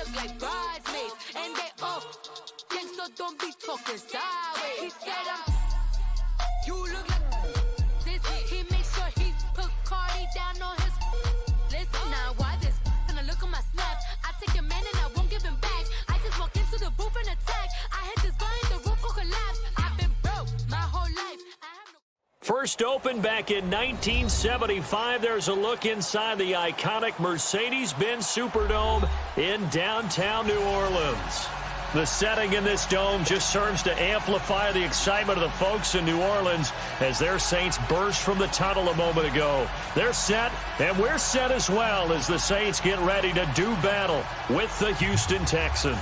look like bridesmaids. And they all gangsta, don't be talking sideways. He said you look like this. He made sure he put Cardi down on his list. Now why this? Gonna look on my snap. I take your man and I won't give him back. I just walk into the booth and attack. I hit this button, the roof will collapse. I've been broke my whole life. First opened back in 1975, there's a look inside the iconic Mercedes-Benz Superdome in downtown New Orleans. The setting in this dome just serves to amplify the excitement of the folks in New Orleans as their Saints burst from the tunnel a moment ago. They're set, and we're set as well as the Saints get ready to do battle with the Houston Texans.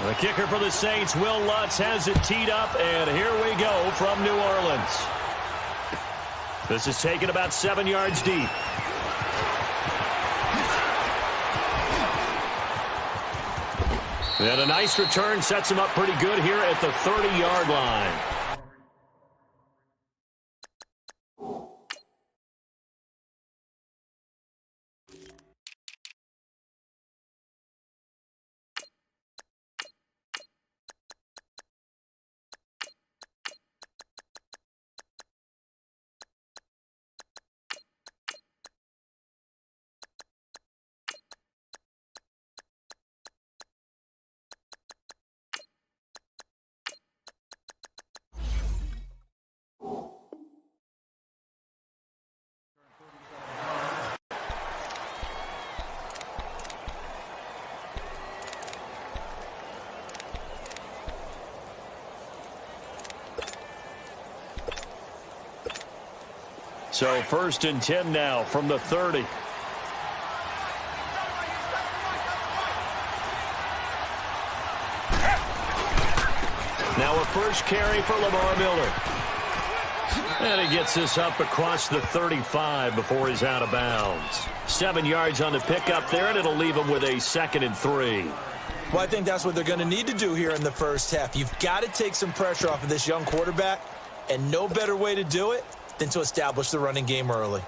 The kicker for the Saints, Will Lutz, has it teed up, and here we go from New Orleans. This is taken about 7 yards deep. And a nice return sets him up pretty good here at the 30-yard line. So 1st and 10 now from the 30. Now a first carry for Lamar Miller. And he gets this up across the 35 before he's out of bounds. 7 yards on the pickup there, and it'll leave him with a 2nd and 3. Well, I think that's what they're going to need to do here in the first half. You've got to take some pressure off of this young quarterback, and no better way to do it than to establish the running game early.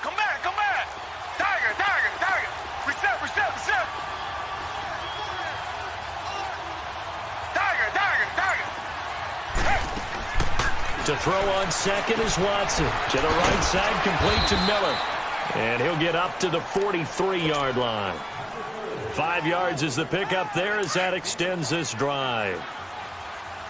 Come back. Tiger. Reset. Tiger. To throw on second is Watson. To the right side, complete to Miller. And he'll get up to the 43-yard line. 5 yards is the pickup there as that extends this drive.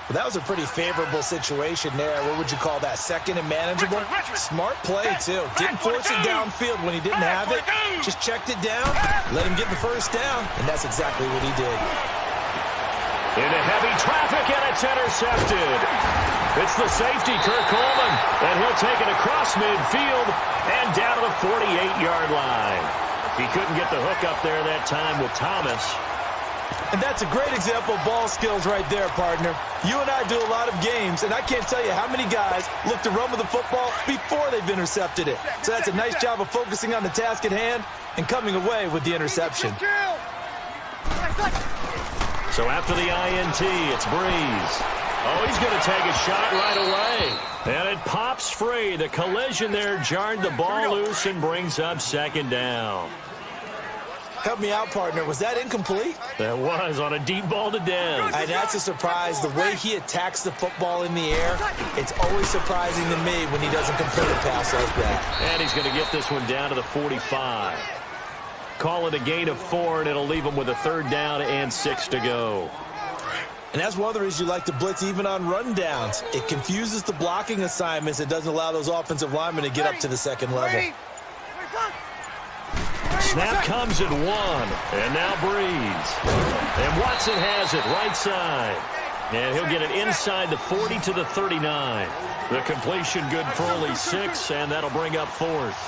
Well, that was a pretty favorable situation there. What would you call that? Second and manageable? Smart play, too. Didn't force it downfield when he didn't have it. Just checked it down, let him get the first down, and that's exactly what he did. Into heavy traffic, and it's intercepted. It's the safety, Kirk Coleman, and he'll take it across midfield and down to the 48-yard line. He couldn't get the hook up there that time with Thomas. And that's a great example of ball skills right there, partner. You and I do a lot of games, and I can't tell you how many guys look to run with the football before they've intercepted it. So that's a nice job of focusing on the task at hand and coming away with the interception. So after the INT, it's Breeze. Oh, he's going to take a shot right away. And it pops free. The collision there jarred the ball loose and brings up 2nd down. Help me out, partner. Was that incomplete? That was on a deep ball to Dez. And that's a surprise. The way he attacks the football in the air, it's always surprising to me when he doesn't complete a pass like that. And he's going to get this one down to the 45. Call it a gain of 4, and it'll leave him with a 3rd down and 6 to go. And that's one of the reasons you like to blitz even on rundowns. It confuses the blocking assignments. It doesn't allow those offensive linemen to get up to the second level. Snap comes at 1, and now Breeze. And Watson has it right side. And he'll get it inside the 40 to the 39. The completion good for only 6, and that'll bring up 4th.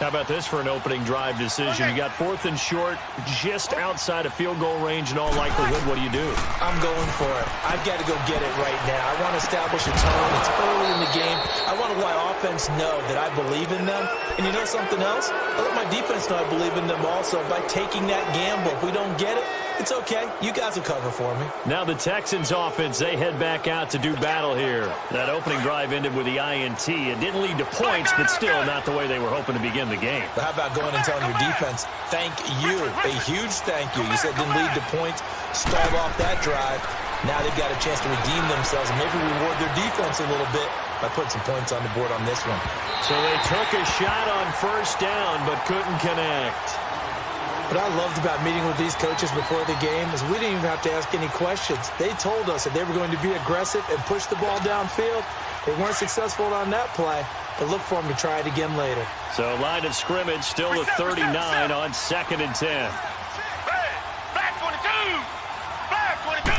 How about this for an opening drive decision? You got 4th and short, just outside of field goal range in all likelihood. What do? I'm going for it. I've got to go get it right now. I want to establish a tone. It's early in the game. I want to let my offense know that I believe in them. And you know something else? I let my defense know I believe in them also by taking that gamble. If we don't get it, it's okay. You guys will cover for me. Now the Texans offense, they head back out to do battle here. That opening drive ended with the INT. It didn't lead to points, but still not the way they were hoping to begin the game. But how about going and telling your defense, thank you, a huge thank you. You said didn't lead to points, stalled off that drive. Now they've got a chance to redeem themselves and maybe reward their defense a little bit by putting some points on the board on this one. So they took a shot on first down but couldn't connect. What I loved about meeting with these coaches before the game is we didn't even have to ask any questions. They told us that they were going to be aggressive and push the ball downfield. They weren't successful on that play, but look for them to try it again later. So line of scrimmage still at 39 on 2nd and 10. Flag 22! Flag 22!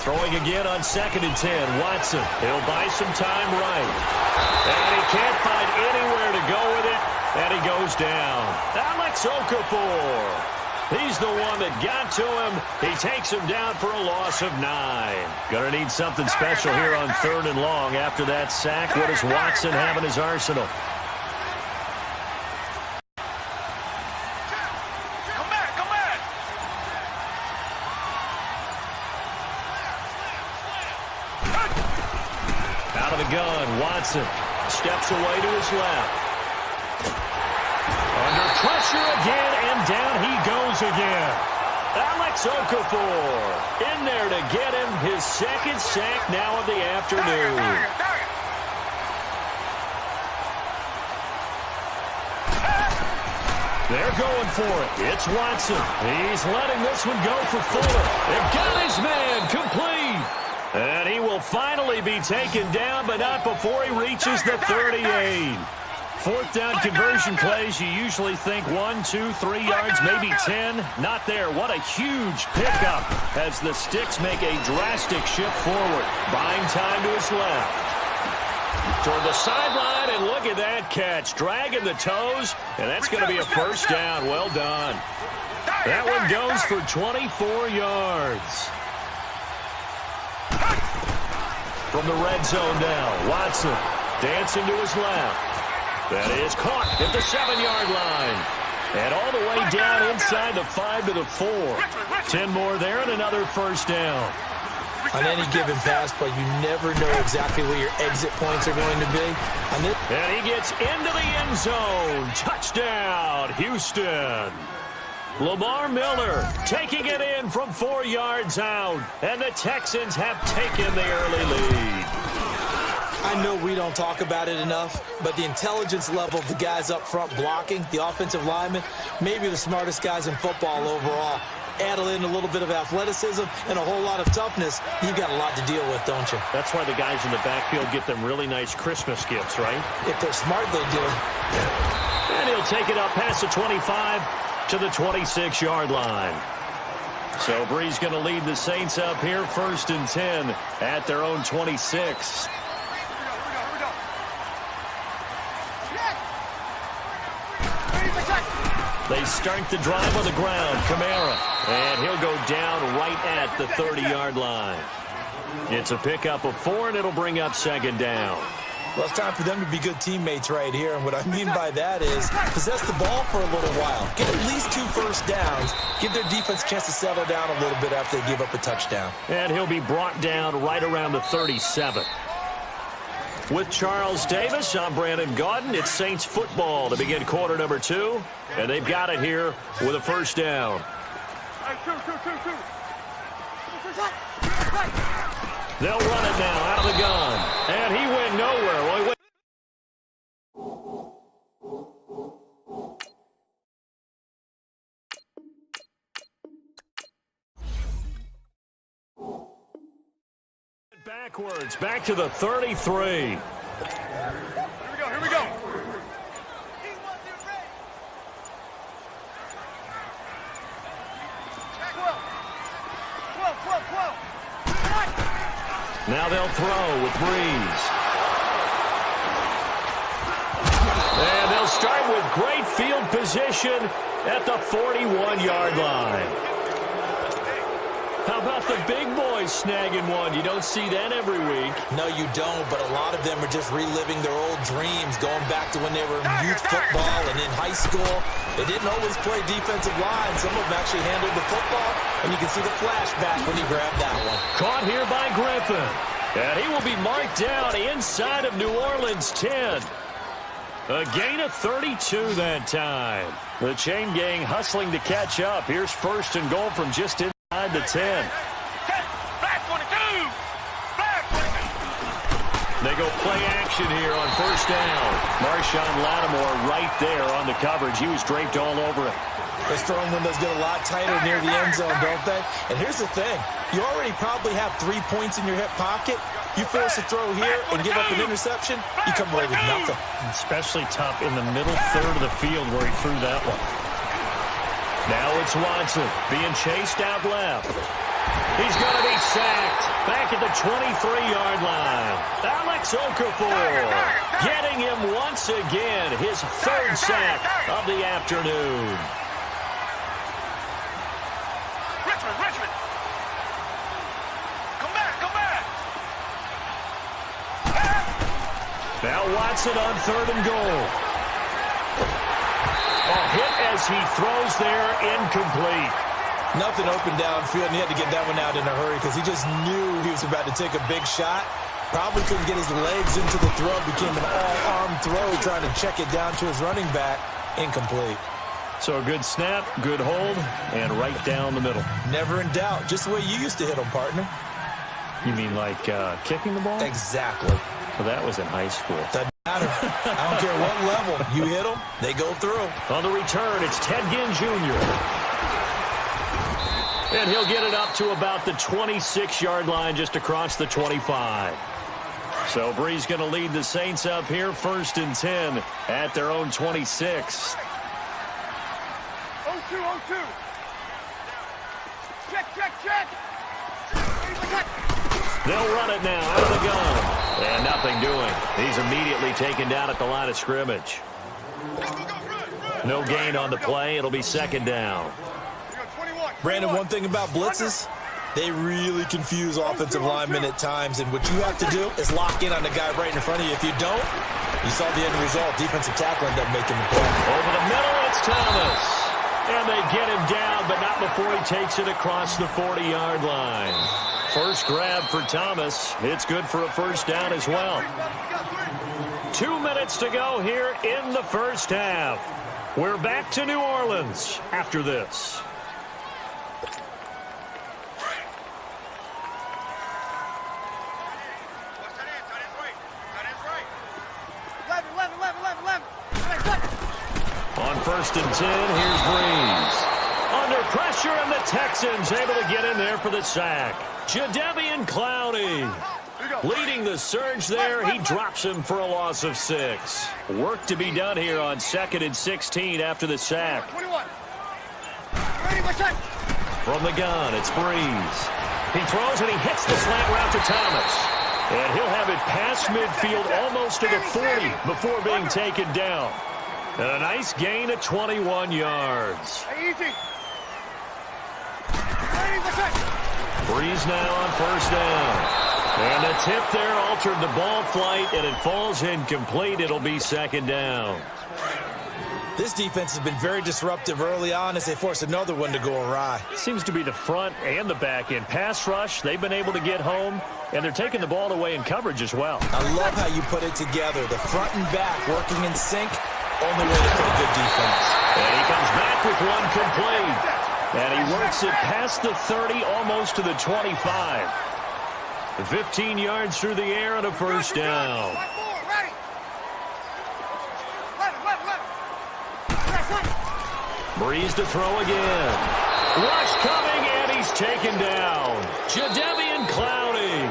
Throwing again on 2nd and 10. Watson, he'll buy some time right. And he can't find anywhere to go with it, and he goes down. Alex Okafor. He's the one that got to him. He takes him down for a loss of 9. Gonna need something special here on 3rd and long after that sack. What does Watson have in his arsenal? Come back, come back! Out of the gun, Watson steps away to his left. Under pressure again, and down he goes again. Alex Okafor in there to get him his 2nd sack now of the afternoon. They're going for it. It's Watson. He's letting this one go for Fuller. They've got his man complete. And he will finally be taken down, but not before he reaches the 38. 4th down conversion plays, you usually think 1, 2, 3 yards, maybe 10. Not there. What a huge pickup as the Sticks make a drastic shift forward. Buying time to his left. Toward the sideline, and look at that catch. Dragging the toes, and that's going to be a first down. Well done. That one goes for 24 yards. From the red zone now, Watson dancing to his left. That is caught at the 7-yard line. And all the way down inside the 5 to the 4. 10 more there and another first down. On any given pass play, you never know exactly where your exit points are going to be. And he gets into the end zone. Touchdown, Houston. Lamar Miller taking it in from 4 yards out. And the Texans have taken the early lead. I know we don't talk about it enough, but the intelligence level of the guys up front blocking, the offensive linemen, maybe the smartest guys in football overall. Add in a little bit of athleticism and a whole lot of toughness, you've got a lot to deal with, don't you? That's why the guys in the backfield get them really nice Christmas gifts, right? If they're smart, they do. And he'll take it up past the 25 to the 26-yard line. So Bree's going to lead the Saints up here, 1st and 10 at their own 26. They start the drive on the ground. Kamara. And he'll go down right at the 30-yard line. It's a pickup of 4, and it'll bring up 2nd down. Well, it's time for them to be good teammates right here. And what I mean by that is possess the ball for a little while. Get at least 2 first downs. Give their defense a chance to settle down a little bit after they give up a touchdown. And he'll be brought down right around the 37. With Charles Davis, I'm Brandon Gaudin. It's Saints football to begin quarter number 2. And they've got it here with a first down. They'll run it now out of the gun. And he went nowhere. Well, he went backwards, back to the 33. Here we go. Now they'll throw with Breeze. And they'll start field position at the 41-yard line. How about the big boys snagging one? You don't see that every week. No, you don't, but a lot of them are just reliving their old dreams, going back to when they were in youth football and in high school. They didn't always play defensive line. Some of them actually handled the football, and you can see the flashback when he grabbed that one. Caught here by Griffin. And he will be marked down inside of New Orleans' 10. A gain of 32 that time. The chain gang hustling to catch up. Here's first and goal from just inside the 10. Black 22! Black 22! They go play action here on first down. Marshawn Lattimore right there on the coverage. He was draped all over it. Those throwing windows get a lot tighter near the end zone, don't they? And here's the thing. You already probably have 3 points in your hip pocket. You force a throw here and give up an interception, you come away with nothing. Especially tough in the middle third of the field where he threw that one. Now it's Watson being chased out left. He's going to be sacked back at the 23-yard line. Alex Okafor getting him once again, his third sack of the afternoon. Richmond! Come back! Now Watson on third and goal. A hit as he throws there, incomplete. Nothing open downfield, and he had to get that one out in a hurry because he just knew he was about to take a big shot. Probably couldn't get his legs into the throw. Became an all-arm throw, trying to check it down to his running back. Incomplete. So a good snap, good hold, and right down the middle. Never in doubt. Just the way you used to hit them, partner. You mean like kicking the ball? Exactly. Well, that was in high school. Doesn't matter. I don't care what level. You hit them, they go through. On the return, it's Pxtheadgamer Jr. And he'll get it up to about the 26-yard line, just across the 25. So Bree's going to lead the Saints up here, first and 10 at their own 26. 0-2. Check. They'll run it now out of the gun. And nothing doing. He's immediately taken down at the line of scrimmage. No gain on the play. It'll be second down. Brandon, one thing about blitzes, they really confuse offensive linemen at times, and what you have to do is lock in on the guy right in front of you. If you don't, you saw the end result. Defensive tackle ended up making the play. Over the middle, it's Thomas. And they get him down, but not before he takes it across the 40-yard line. First grab for Thomas. It's good for a first down as well. 2 minutes to go here in the first half. We're back to New Orleans after this. On first and 10, here's Breeze. Under pressure, and the Texans able to get in there for the sack. Jadeveon Clowney leading the surge there. He drops him for a loss of 6. Work to be done here on 2nd and 16 after the sack. From the gun, it's Breeze. He throws, and he hits the slant route to Thomas. And he'll have it past midfield almost to the 40 before being taken down. And a nice gain of 21 yards. Breeze now on first down. And a tip there altered the ball flight, and it falls incomplete. It'll be second down. This defense has been very disruptive early on as they force another one to go awry. Seems to be the front and the back end. Pass rush, they've been able to get home, and they're taking the ball away in coverage as well. I love how you put it together. The front and back working in sync. Only way to play good defense. And he comes back with one complete. And he works it past the 30, almost to the 25. 15 yards through the air and a first down. Breeze to throw again. Rush coming, and he's taken down. Jadeveon Clowney.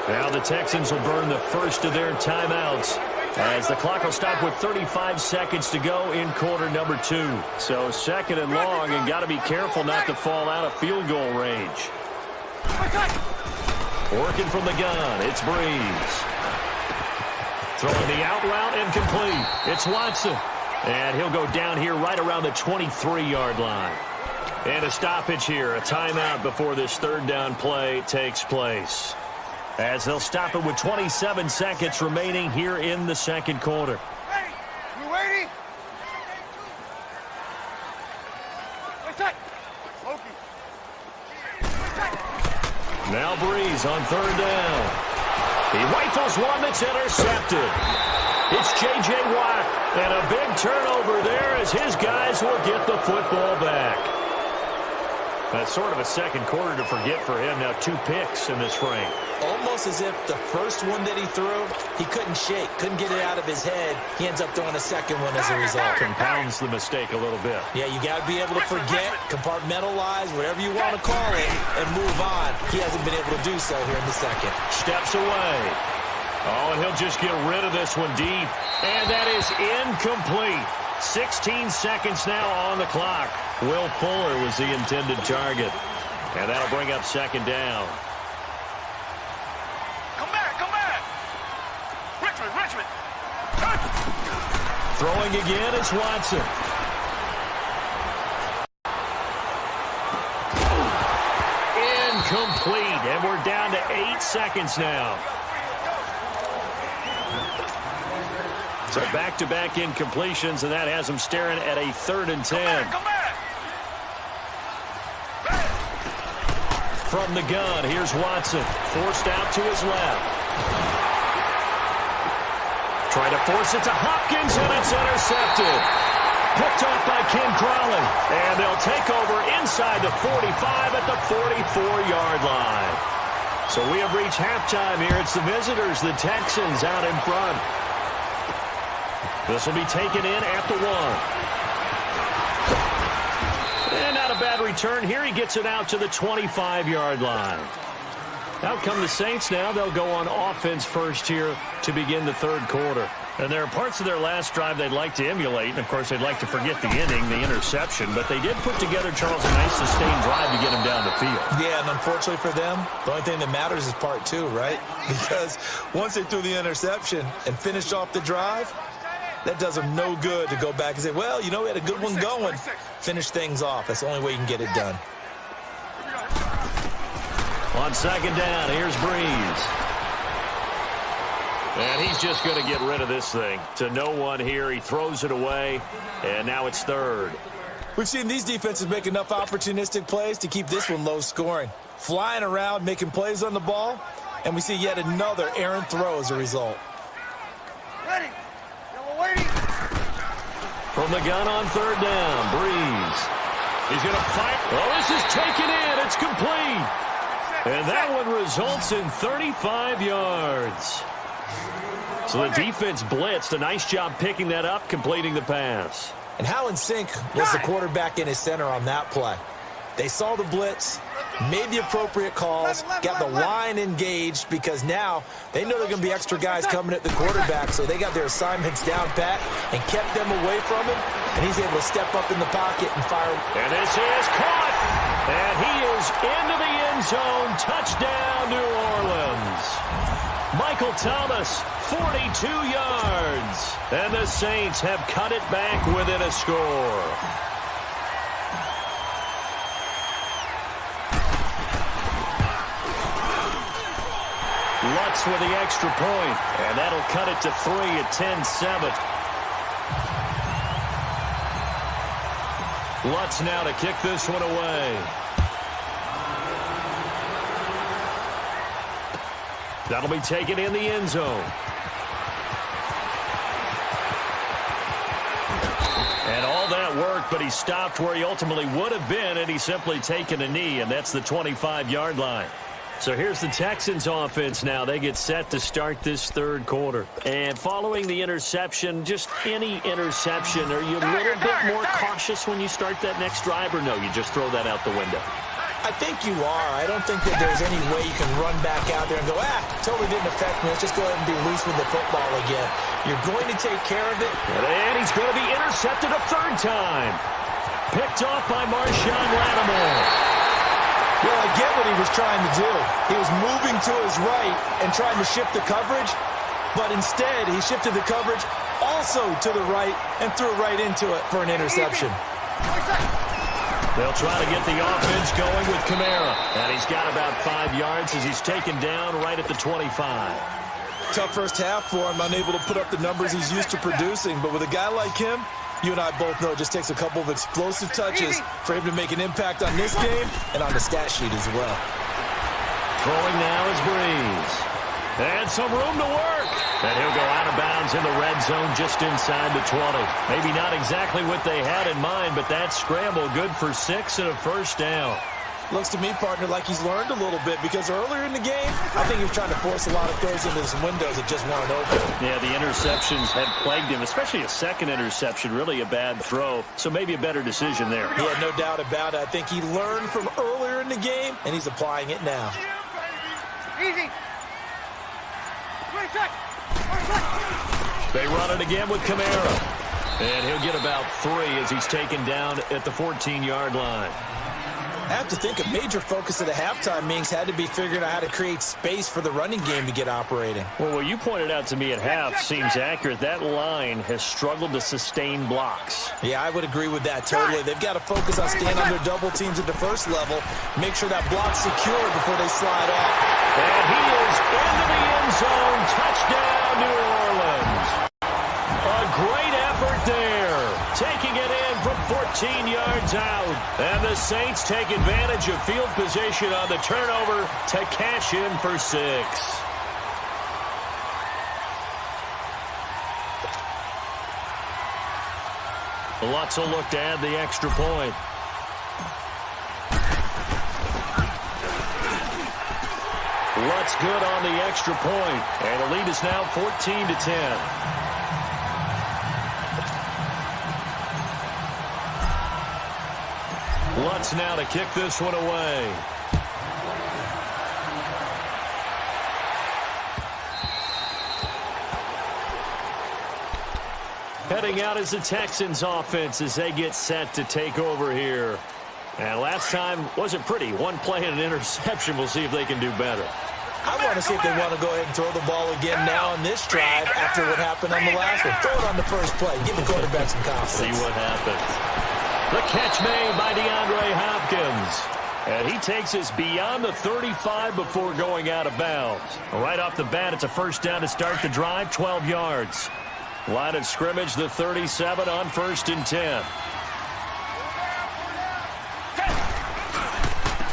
Now the Texans will burn the first of their timeouts, as the clock will stop with 35 seconds to go in quarter number 2. So second and long, and got to be careful not to fall out of field goal range. Working from the gun, it's Breeze. Throwing the out route, incomplete. It's Watson. And he'll go down here right around the 23-yard line. And a stoppage here, a timeout before this third down play takes place. As they'll stop it with 27 seconds remaining here in the second quarter. Hey, you ready? Now Breeze on third down. He rifles one that's intercepted. It's J.J. Watt, and a big turnover there as his guys will get the football back. That's sort of a second quarter to forget for him. Now 2 picks in this frame. Almost as if the first one that he threw, he couldn't shake, couldn't get it out of his head. He ends up throwing a second one as a result. Compounds the mistake a little bit. Yeah, you got to be able to forget, compartmentalize, whatever you want to call it, and move on. He hasn't been able to do so here in the second. Steps away. Oh, and he'll just get rid of this one deep. And that is incomplete. 16 seconds now on the clock. Will Fuller was the intended target. And that'll bring up second down. Come back. Richmond. Throwing again, it's Watson. Incomplete. And we're down to 8 seconds now. So back-to-back incompletions, and that has them staring at a 3rd and 10. Come back. From the gun, here's Watson. Forced out to his left. Try to force it to Hopkins, and it's intercepted. Picked off by Ken Crawley. And they'll take over inside the 45 at the 44-yard line. So we have reached halftime here. It's the visitors, the Texans, out in front. This will be taken in at the 1. And not a bad return here. He gets it out to the 25-yard line. Out come the Saints now. They'll go on offense first here to begin the third quarter. And there are parts of their last drive they'd like to emulate. And, of course, they'd like to forget the inning, the interception. But they did put together, Charles, a nice sustained drive to get him down the field. Yeah, and unfortunately for them, the only thing that matters is part 2, right? Because once they threw the interception and finished off the drive, that does them no good to go back and say, well, you know, we had a good one going. Finish things off. That's the only way you can get it done. On second down, here's Breeze. And he's just going to get rid of this thing. To no one here. He throws it away, and now it's 3rd. We've seen these defenses make enough opportunistic plays to keep this one low scoring. Flying around, making plays on the ball, and we see yet another errant throw as a result. Ready. Waiting. From the gun on third down, Breeze. He's going to fight. Oh, this is taken in. It's complete. And that one results in 35 yards. So the defense blitzed. A nice job picking that up, completing the pass. And how in sync was the quarterback in his center on that play? They saw the blitz, made the appropriate calls, got the line engaged, because now they know they're going to be extra guys coming at the quarterback, so they got their assignments down pat and kept them away from him, and he's able to step up in the pocket and fire. And this is caught, and he is into the end zone. Touchdown, New Orleans. Michael Thomas, 42 yards, and the Saints have cut it back within a score. Lutz with the extra point, and that'll cut it to 3 at 10-7. Lutz now to kick this one away. That'll be taken in the end zone. And all that work, but he stopped where he ultimately would have been, and he's simply taken a knee, and that's the 25-yard line. So here's the Texans offense now. They get set to start this third quarter. And following the interception, just any interception, are you a little bit more cautious when you start that next drive, or no, you just throw that out the window? I think you are. I don't think that there's any way you can run back out there and go, totally didn't affect me. Let's just go ahead and be loose with the football again. You're going to take care of it. And he's going to be intercepted a 3rd time. Picked off by Marshawn Lattimore. Well, I get what he was trying to do. He was moving to his right and trying to shift the coverage, but instead he shifted the coverage all also to the right and threw right into it for an interception. They'll try to get the offense going with Kamara. And he's got about 5 yards as he's taken down right at the 25. Tough first half for him, unable to put up the numbers he's used to producing. But with a guy like him, you and I both know it just takes a couple of explosive touches for him to make an impact on this game and on the stat sheet as well. Throwing now is Breeze. And some room to work. And he'll go out of bounds in the red zone just inside the 20. Maybe not exactly what they had in mind, but that scramble good for 6 and a first down. Looks to me, partner, like he's learned a little bit because earlier in the game, I think he was trying to force a lot of throws into some windows that just weren't open. Yeah, the interceptions had plagued him, especially a second interception, really a bad throw. So maybe a better decision there. He had no doubt about it. I think he learned from earlier in the game, and he's applying it now. Easy. They run it again with Kamara. And he'll get about 3 as he's taken down at the 14-yard line. I have to think a major focus of the halftime meetings had to be figuring out how to create space for the running game to get operating. Well, what you pointed out to me at half seems accurate. That line has struggled to sustain blocks. Yeah, I would agree with that totally. They've got to focus on staying under double teams at the first level, make sure that block's secure before they slide off. And he is into the end zone. Touchdown, New Orleans. A great effort there. Taking it in from 14 yards out. And the Saints take advantage of field position on the turnover to cash in for 6. Lutz will look to add the extra point. Lutz good on the extra point. And the lead is now 14-10. Lutz now to kick this one away. Heading out is the Texans offense as they get set to take over here. And last time wasn't pretty. One play and an interception. We'll see if they can do better. I want to see if they want to go ahead and throw the ball again now on this drive after what happened on the last one. Throw it on the first play. Give the quarterback some confidence. See what happens. The catch made by DeAndre Hopkins. And he takes us beyond the 35 before going out of bounds. Right off the bat, it's a first down to start the drive, 12 yards. Line of scrimmage, the 37 on 1st and 10.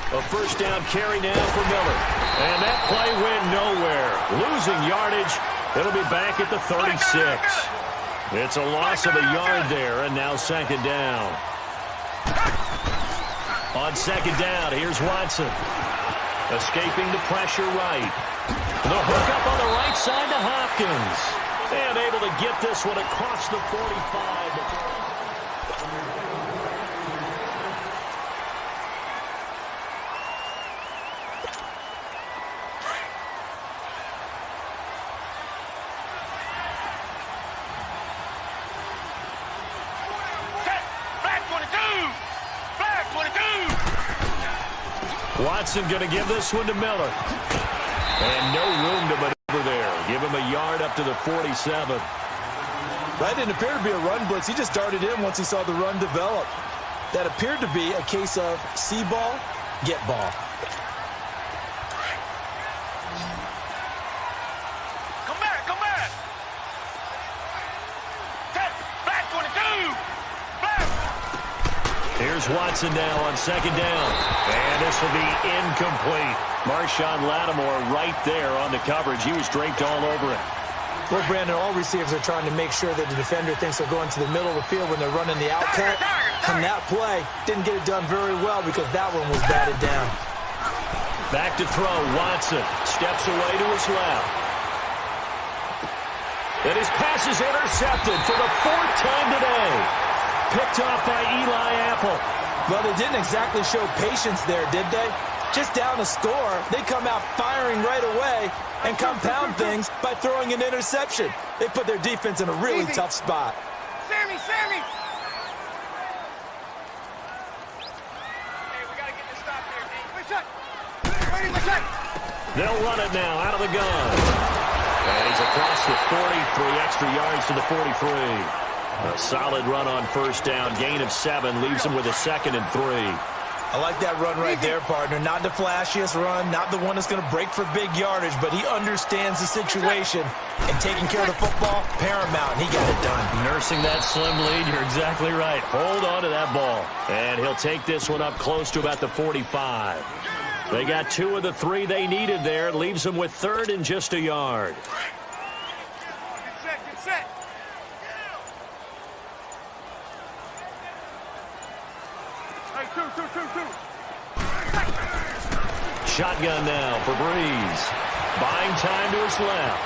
A first down carry now for Miller. And that play went nowhere. Losing yardage. It'll be back at the 36. It's a loss of a yard there, and now 2nd down. On 2nd down, here's Watson. Escaping the pressure right. The hook up on the right side to Hopkins. And able to get this one across the 45. Watson going to give this one to Miller. And no room to maneuver there. Give him a yard up to the 47. That didn't appear to be a run blitz. He just darted in once he saw the run develop. That appeared to be a case of see ball, get ball. Come back, come back. Back 22. Back. Here's Watson now on 2nd down. And this will be incomplete. Marshawn Lattimore right there on the coverage. He was draped all over it. Well, Brandon, all receivers are trying to make sure that the defender thinks they're going to the middle of the field when they're running the out cut. And that play didn't get it done very well because that one was batted down. Back to throw. Watson steps away to his left. And his pass is intercepted for the 4th time today. Picked off by Eli Apple. Well, they didn't exactly show patience there, did they? Just down a score, they come out firing right away and compound things by throwing an interception. They put their defense in a really tough spot. Sammy! Hey, we got to get this stop here, D. They'll run it now out of the gun. And he's across the 40, 3 extra yards to the 43. A solid run on first down. Gain of 7 leaves him with a 2nd and 3. I like that run right there, partner. Not the flashiest run, not the one that's going to break for big yardage, but he understands the situation, and taking care of the football, paramount, and he got it done. Nursing that slim lead, you're exactly right. Hold on to that ball. And he'll take this one up close to about the 45. They got 2 of the 3 they needed there. It leaves them with 3rd and just a yard. Get set. Hey, two. Shotgun now for Breeze. Buying time to his left.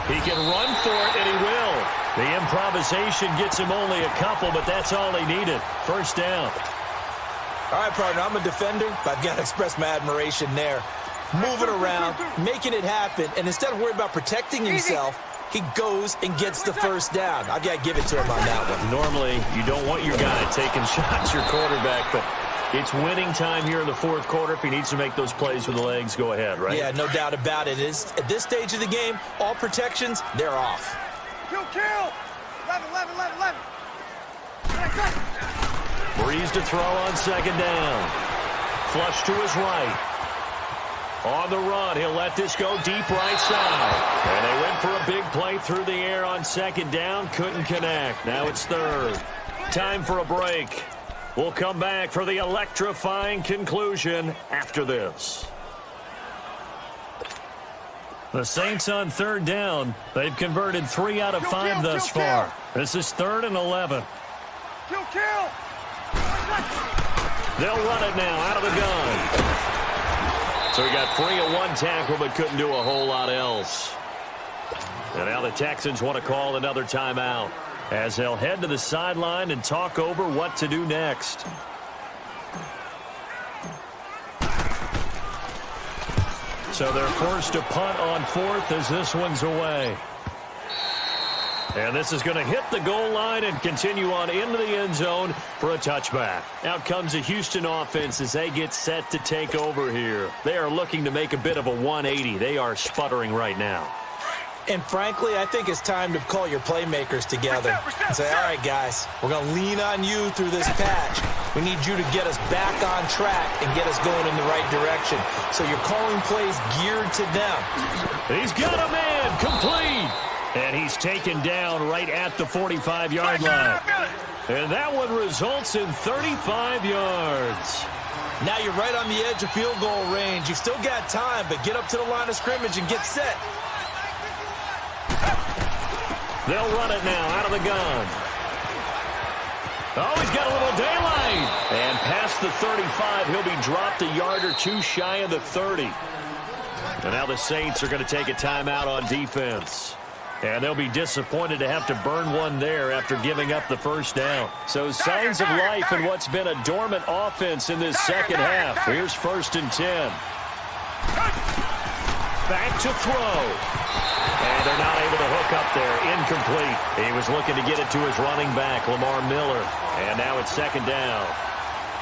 He can run for it, and he will. The improvisation gets him only a couple, but that's all he needed. First down. All right, partner, I'm a defender, but I've got to express my admiration there. Moving around, making it happen, and instead of worrying about protecting himself, he goes and gets the first down. I've got to give it to him on that one. Normally, you don't want your guy taking shots, your quarterback, but it's winning time here in the 4th quarter. If he needs to make those plays with the legs, go ahead, right? Yeah, no doubt about it. At this stage of the game, all protections, they're off. Kill. 11. Breeze to throw on 2nd down. Flush to his right. On the run, he'll let this go deep right side. And they went for a big play through the air on 2nd down. Couldn't connect. Now it's 3rd. Time for a break. We'll come back for the electrifying conclusion after this. The Saints on 3rd down. They've converted 3 out of 5 thus far. This is 3rd and 11. Kill. They'll run it now out of the gun. So he got free of 1 tackle but couldn't do a whole lot else. And now the Texans want to call another timeout as they'll head to the sideline and talk over what to do next. So they're forced to punt on 4th as this one's away. And this is going to hit the goal line and continue on into the end zone for a touchback. Out comes the Houston offense as they get set to take over here. They are looking to make a bit of a 180. They are sputtering right now. And frankly, I think it's time to call your playmakers together and say, all right, guys, we're going to lean on you through this patch. We need you to get us back on track and get us going in the right direction. So you're calling plays geared to them. He's got a man complete. And he's taken down right at the 45-yard line. And that one results in 35 yards. Now you're right on the edge of field goal range. You've still got time, but get up to the line of scrimmage and get set. They'll run it now out of the gun. Oh, he's got a little daylight. And past the 35, he'll be dropped a yard or 2 shy of the 30. And now the Saints are going to take a timeout on defense. And they'll be disappointed to have to burn one there after giving up the first down. So signs of life in what's been a dormant offense in this second half. Here's 1st and 10. Back to throw. And they're not able to hook up there. Incomplete. He was looking to get it to his running back, Lamar Miller. And now it's 2nd down.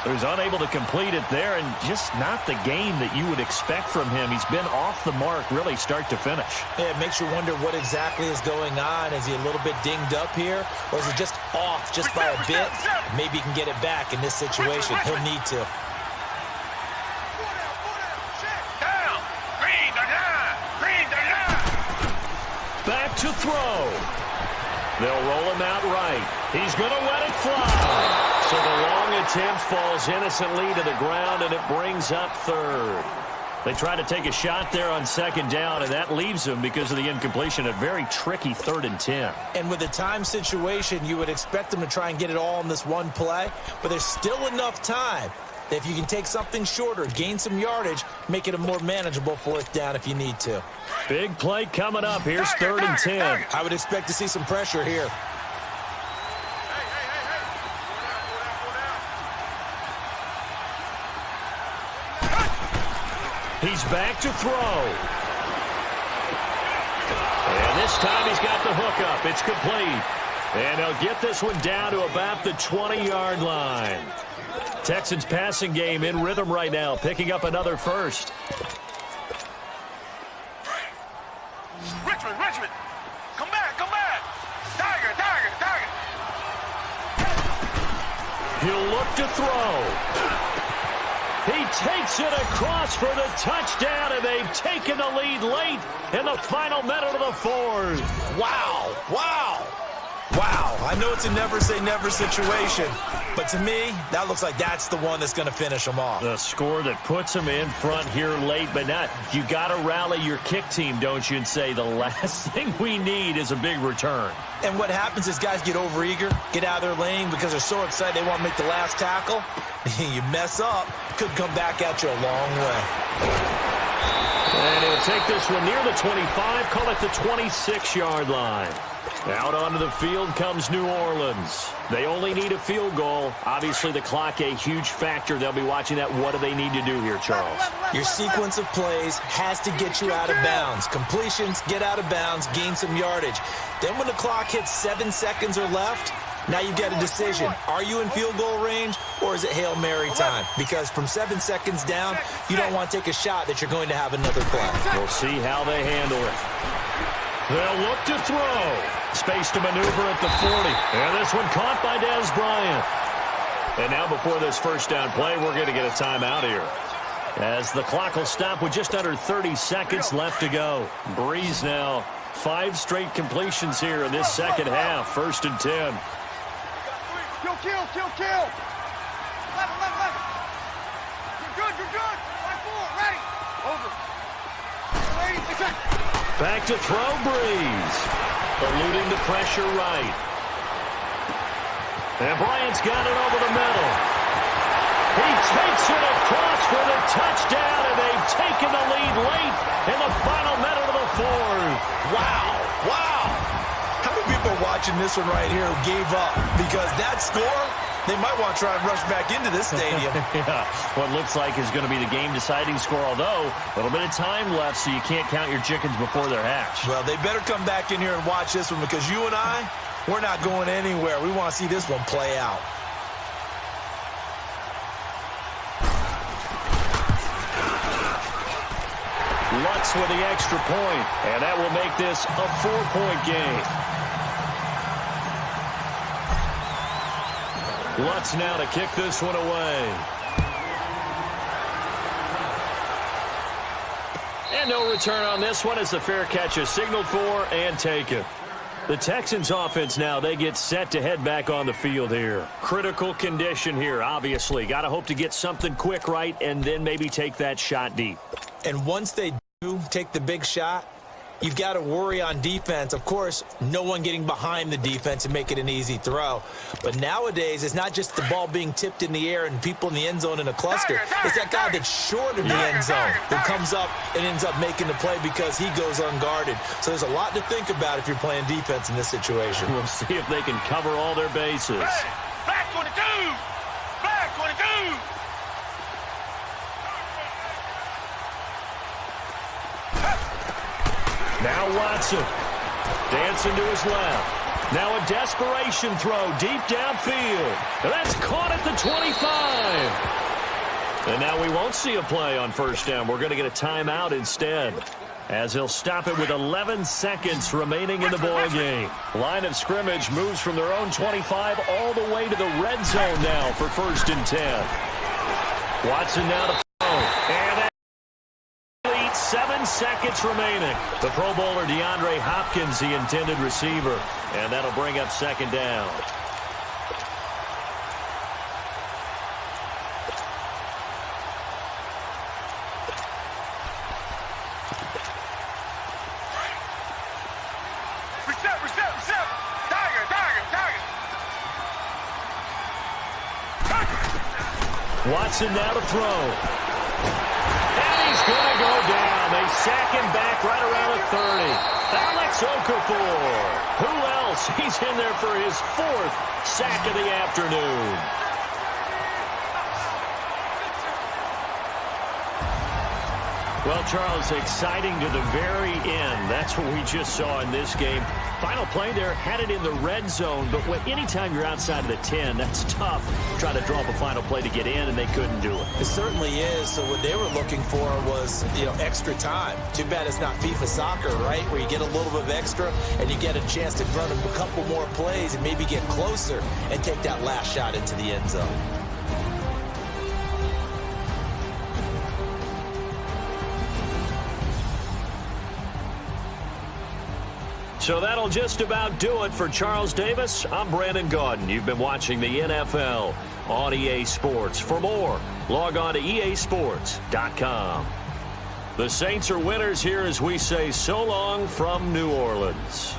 He was unable to complete it there, and just not the game that you would expect from him. He's been off the mark really start to finish. Yeah, it makes you wonder what exactly is going on. Is he a little bit dinged up here, or is it just off just by a bit? Maybe he can get it back in this situation. He'll need to. Back to throw. They'll roll him out right. He's going to let it fly. So the long attempt falls innocently to the ground, and it brings up 3rd. They try to take a shot there on 2nd down, and that leaves them, because of the incompletion, a very tricky 3rd and 10. And with the time situation, you would expect them to try and get it all in this one play, but there's still enough time that if you can take something shorter, gain some yardage, make it a more manageable 4th down if you need to. Big play coming up. Here's 3rd and 10. I would expect to see some pressure here. He's back to throw. And this time he's got the hookup. It's complete. And he'll get this one down to about the 20-yard line. Texans passing game in rhythm right now, picking up another first. Richmond. He'll look to throw. He takes it across for the touchdown, and they've taken the lead late in the final minute of the fourth. Wow, wow, wow. I know it's a never-say-never situation, but to me, that looks like that's the one that's going to finish them off. The score that puts them in front here late, but not. You got to rally your kick team, don't you, and say the last thing we need is a big return. And what happens is guys get overeager, get out of their lane because they're so excited they want to make the last tackle. You mess up, could come back at you a long way. And he'll take this one near the 25, call it the 26-yard line. Out onto the field comes New Orleans. They only need a field goal. Obviously, the clock a huge factor. They'll be watching that. What do they need to do here, Charles? Your sequence of plays has to get you out of bounds. Completions, get out of bounds, gain some yardage. Then when the clock hits 7 seconds or left, now you've got a decision. Are you in field goal range, or is it Hail Mary time? Because from 7 seconds down, you don't want to take a shot that you're going to have another play. We'll see how they handle it. They'll look to throw. Space to maneuver at the 40. And this one caught by Dez Bryant. And now before this first down play, we're going to get a timeout here, as the clock will stop with just under 30 seconds left to go. Breeze now. 5 straight completions here in this second half. 1st and 10. Kill. 11. You're good. 5-4, ready. Over. Back to throw, Breeze. Eluding the pressure right. And Bryant's got it over the middle. He takes it across for the touchdown, and they've taken the lead late in the final minute of the fourth. Wow. How many people are watching this one right here who gave up? Because that score, they might want to try and rush back into this stadium. Yeah, what looks like is going to be the game-deciding score, although a little bit of time left, so you can't count your chickens before they're hatched. Well, they better come back in here and watch this one, because you and I, we're not going anywhere. We want to see this one play out. Lutz with the extra point, and that will make this a 4-point game. Lutz now to kick this one away. And no return on this one as the fair catch is signaled for and taken. The Texans offense now, they get set to head back on the field here. Critical condition here, obviously. Got to hope to get something quick right and then maybe take that shot deep. And once they do take the big shot, you've got to worry on defense. Of course, no one getting behind the defense and make it an easy throw. But nowadays, it's not just the ball being tipped in the air and people in the end zone in a cluster. It's that guy that's short of the end zone who comes up and ends up making the play because he goes unguarded. So there's a lot to think about if you're playing defense in this situation. We'll see if they can cover all their bases. Back 22! Back 22! Now Watson, dancing to his left. Now a desperation throw deep downfield. That's caught at the 25. And now we won't see a play on first down. We're going to get a timeout instead, as he'll stop it with 11 seconds remaining in the ball game. Line of scrimmage moves from their own 25 all the way to the red zone now for 1st and 10. Watson now to throw. And 7 seconds remaining. The Pro Bowler DeAndre Hopkins, the intended receiver. And that'll bring up 2nd down. Reset. Tiger. Watson now to throw. He's going to go down. They sack him back right around the 30. Alex Okafor. Who else? He's in there for his 4th sack of the afternoon. Well, Charles, exciting to the very end. That's what we just saw in this game. Final play there, had it in the red zone, but anytime you're outside of the 10, that's tough. Try to draw up a final play to get in, and they couldn't do it. It certainly is. So what they were looking for was, extra time. Too bad it's not FIFA soccer, right, where you get a little bit of extra and you get a chance to run a couple more plays and maybe get closer and take that last shot into the end zone. So that'll just about do it for Charles Davis. I'm Brandon Gaudin. You've been watching the NFL on EA Sports. For more, log on to easports.com. The Saints are winners here as we say so long from New Orleans.